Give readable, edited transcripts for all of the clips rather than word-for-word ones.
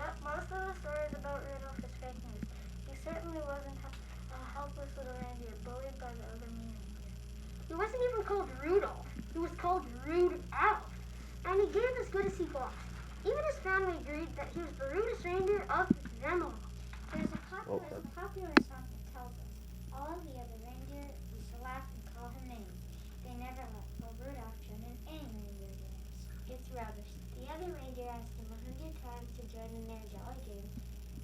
Yep, most of the stories about Rudolph is fake news. He certainly wasn't a helpless little reindeer bullied by the other mean reindeer. He wasn't even called Rudolph. He was called Rudolph. And he gave as good as he got. Even his family agreed that he was the rudest reindeer of them all. There's a popular song that tells us all of the other reindeer used to laugh and call him names. They never let poor Rudolph join in any reindeer games. It's rubbish. The other reindeer asked him 100 times to join in their jolly games.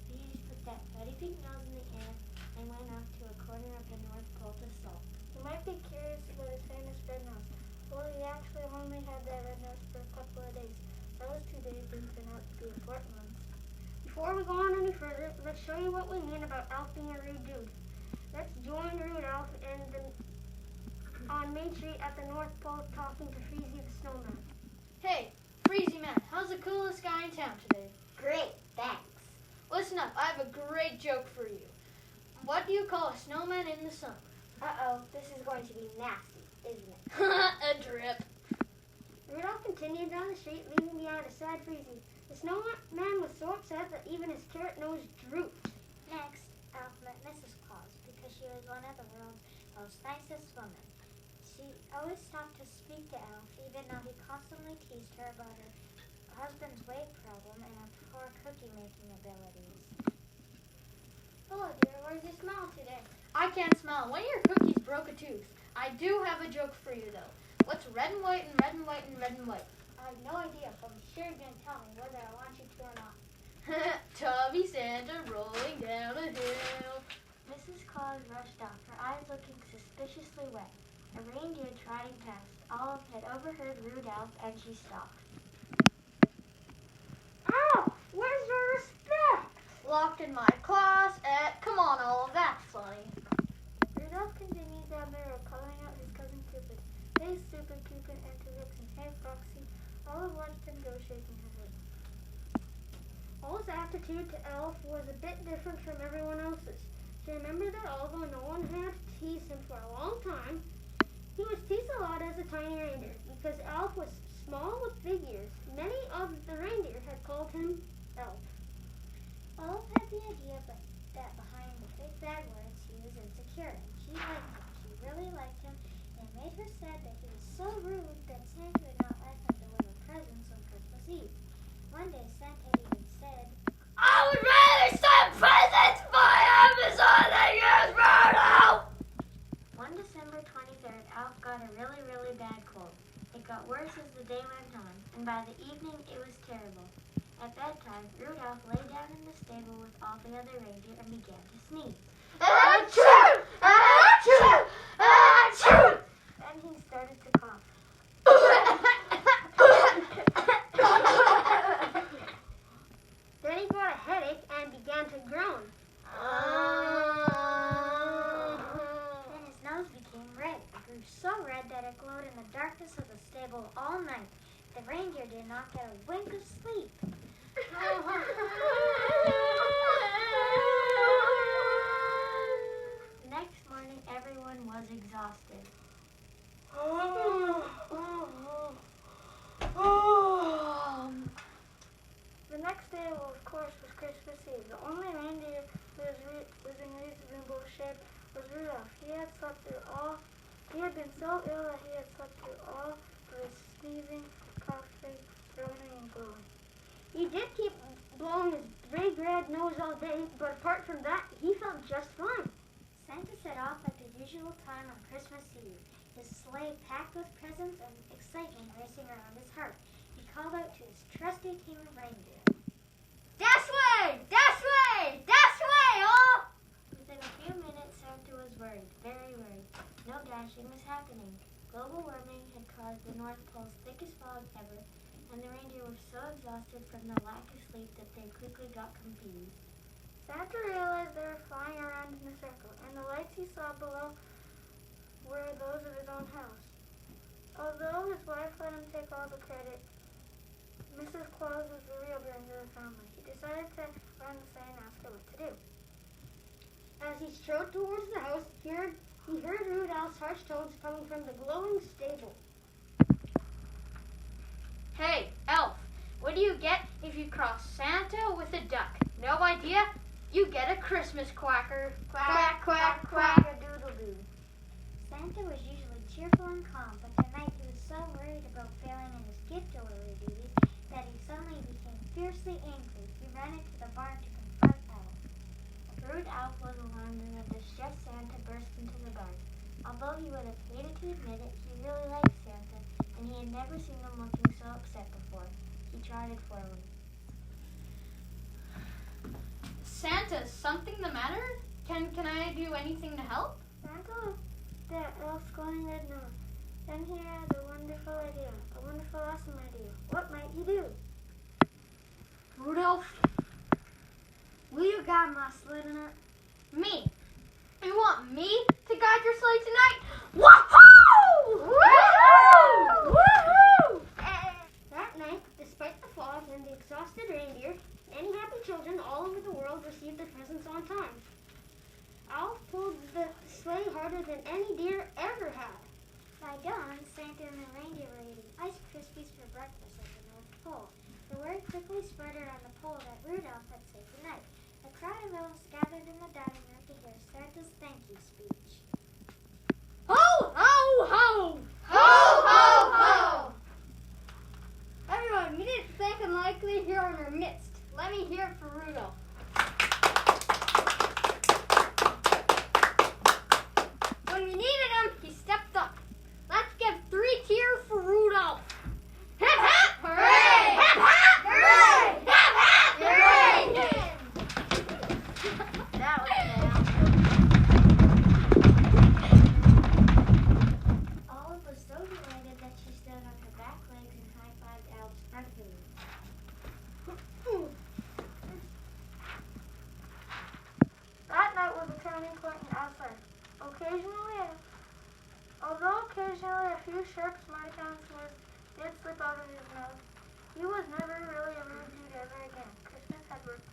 He just put that funny big nose in the air and went off to a corner of the North Pole to sulk. You might be curious about his famous red nose. Well, he actually only had that red nose for a couple of days. Those 2 days didn't turn out to be important ones. Before we go on any further, let's show you what we mean about Elf being a rude dude. Let's join Rudolph on Main Street at the North Pole talking to Freezy the Snowman. Hey, Freezy Man, how's the coolest guy in town today? Great, thanks. Listen up, I have a great joke for you. What do you call a snowman in the summer? Uh-oh, this is going to be nasty, isn't it? A drip. Rudolph continued down the street, leaving behind a sad Freezy. The snowman was so upset that even his carrot nose drooped. Next, Elf met Mrs. Claus because she was one of the world's most nicest women. She always stopped to speak to Elf, even though he constantly teased her about her husband's weight problem and her poor cookie-making abilities. Hello, dear. Where's your smile today? I can't smile. One of your cookies broke a tooth. I do have a joke for you, though. What's red and white and red and white and red and white? I have no idea, but I'm sure you're going to tell me whether I want you to or not. Tubby Santa rolling down a hill. Mrs. Claus rushed off, her eyes looking suspiciously wet. A reindeer trotting past. Olive had overheard Rudolph, and she stopped. Oh, where's your respect? Locked in my closet. Come on, Olive, that's funny. Rudolph continued down the road, calling out his cousin Cupid. Hey, stupid Cupid, and to Vixen. Hey, Foxy. Olive watched him go, shaking her head. Olive's attitude to Elf was a bit different from everyone else's. She remembered that although no one had teased him for a long time, he was teased a lot as a tiny reindeer because Elf was small with big ears. Many of the reindeer had called him Elf. Olive had the idea that behind the big bad words he was insecure, and she liked him. She really liked him, and it made her sad that he was so rude that Santa would not let him deliver presents on Christmas Eve. One day Santa even said, I would rather send presents by Amazon than use Rudolph! One December 23rd, Elf got a really, really bad cold. It got worse as the day went on, and by the evening it was terrible. At bedtime, Rudolph lay down in the stable with all the other reindeer and began to sneeze. Achoo! Achoo! Achoo! Then he started to cough. Then he got a headache and began to groan. Then his nose became red. It grew so red that it glowed in the darkness of the stable all night. The reindeer did not get a wink of sleep. Next morning, everyone was exhausted. The next day, well, of course, was Christmas Eve. The only reindeer who was in reasonable shape was Rudolph. He had been so ill that he had slept through all of his sneezing, coughing, groaning, and glowing. He did keep blowing his big red nose all day, but apart from that, he felt just fine. Santa set off at the usual time on Christmas Eve, his sleigh packed with presents and excitement racing around his heart. He called out to his trusty team of reindeer. Dash way! Dash way! Dash way, oh! Within a few minutes, Santa was worried, very worried. No dashing was happening. Global warming had caused the North Pole's thickest fog ever, and the reindeer were so exhausted from the lack of sleep that they quickly got confused. Santa realized they were flying around in a circle, and the lights he saw below were those of his own house. Although his wife let him take all the credit, Mrs. Claus was the real brains of the family. He decided to run the sleigh and ask her what to do. As he strode towards the house, he heard Rudolph's harsh tones coming from the glowing stable. Hey, Elf, what do you get if you cross Santa with a duck. No idea? You get a Christmas quacker. Quack, quack, quack. Quack-a-doodle-doo. Santa was usually cheerful and calm, but tonight he was so worried about failing in his gift delivery duties that he suddenly became fiercely angry. He ran into the barn to confront Elf. Rude Elf was alarmed, and a distressed Santa burst into the barn. Although he would have hated to admit it, he really liked Santa, and he had never seen him looking so upset before. He trotted forward. Santa, is something the matter? Can I do anything to help? Santa looked at Elf going at no. Then he had a wonderful idea, a wonderful, awesome idea. What might he do? Rudolph, will you guide my sled tonight? Me? You want me to guide your sleigh tonight? Woohoo! Woohoo! Woohoo! That night, despite the fog and the exhausted reindeer, many happy children all over the world received their presents on time. Elf pulled the sleigh harder than any deer ever had. By dawn, Santa and the reindeer were eating Ice Krispies for breakfast at the North Pole. The word quickly spread around the pole that Rudolph had said goodnight. A crowd of elves gathered in the dining room to hear Santa's thank you speech. Ho, ho, ho! Ho, ho, ho! Everyone, we didn't think unlikely here in our midst. Let me hear it for Rudolph. When we needed him, he stepped up. Let's give 3 cheers for Rudolph. Hip hip! Hooray! Hip hip! Hooray! Hip hip! Hooray! That was Olive was so delighted that she stood on her back legs and high-fived Elves heartily. That night was a turning point in Elf's life. Although occasionally a few sharp smart answers did slip out of his mouth, he was never really a rude dude ever again. Christmas had worked